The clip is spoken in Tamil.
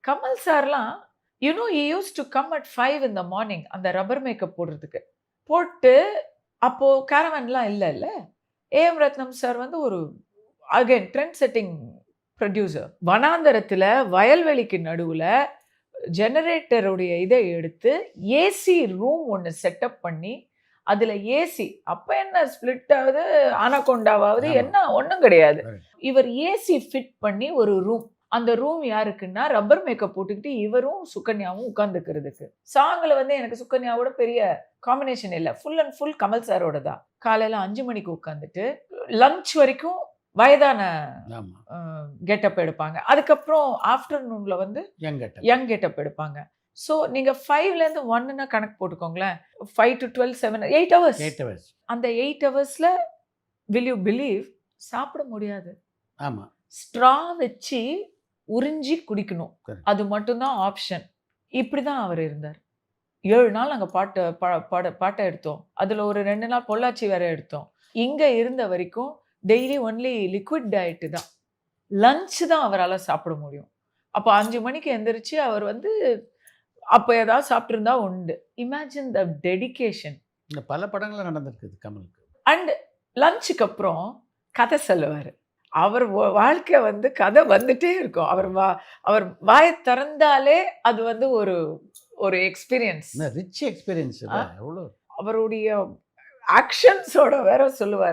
கமல் சார்லாம் he used to come at 5 in the morning அந்த ரப்பர் மேக்கப் போடுறதுக்கு. போட்டு அப்போ கேரவான்லாம் இல்லல்ல. ஏஎம் ரத்னம் சார் வந்து ஒரு அகைன் ட்ரெண்ட் செட்டிங் ப்ரொடியூசர். வனாந்தரத்தில வயல்வெளிக்கு நடுவுல ஜெனரேட்டருடைய இத எடுத்து ஏசி ரூம் ஒண்ணு செட்டப் பண்ணி, அதுல ஏசி அப்ப என்ன ஸ்பிளிட் ஆவுது, அனகோண்டாவாவுது ஆமா. என்ன ஒண்ணும் கிடையாது. Correct. இவர் ஏசி ஃபிட் பண்ணி ஒரு ரூம். அந்த ரூம் யாருக்குன்னா, ரப்பர் மேக்கப் போட்டுக்கிட்டு இவரும், சுகன்யாவும் உட்கார்ந்துக்கிறதுக்கு. சாங்ல வந்து எனக்கு சுகன்யாவோட பெரிய காம்பினேஷன் இல்ல. ஃபுல் அண்ட் ஃபுல் கமல் சாரோட தான். காலையில 5 மணிக்கு உட்கார்ந்துட்டு, லஞ்ச் வரைக்கும் வயதான ஆமா. கெட்டப் எடுப்பாங்க. அதுக்கப்புறம் ஆஃப்டர்நூன்ல வந்து யங் கெட்டப். யங் கெட்டப் எடுப்பாங்க. ஸோ நீங்க 5லேருந்து 1ன்னா கணக்கு போட்டுக்கோங்களேன். 5 to 12, 7, 8 ஹவர்ஸ். 8 hours. அந்த 8 ஹவர்ஸ்ல வில் யூ பிலீவ் சாப்பிட முடியாது. ஆமா. ஸ்ட்ரா வச்சு உறிஞ்சி குடிக்கணும். Correct. அது மட்டும் தான் ஆப்ஷன். இப்படி தான் அவர் இருந்தார். 7 நாள் நாங்க பாட்ட எடுத்தோம். அதுல ஒரு 2 நாள் பொள்ளாச்சி வேற எடுத்தோம். இங்க இருந்த வரைக்கும் டெய்லி ஒன்லி லிக்விட் டயட் தான். லஞ்ச் தான் அவரால சாப்பிட முடியும். அப்ப 5 மணிக்கு எந்திரிச்சு அவர் வந்து அப்ப ஏதாவது சாப்பிட்டிருந்தா உண்டு. இமேஜின் த டெடிகேஷன். இந்த பல படங்கள்ல நடந்திருக்குது கமலுக்கு. அண்ட் லஞ்சுக்கு அப்புறம் கதை சொல்லுவாரு. அவர் வாழ்க்கை வந்து கதை வந்துட்டே இருக்கும். அவர் வாய திறந்தாலே அது வந்து ஒரு எக்ஸ்பீரியன்ஸ். ரிச் எக்ஸ்பீரியன்ஸ் இல்ல எவ்வளோ. அவருடைய ஆக்ஷன்ஸோட வேற சொல்லுவார்.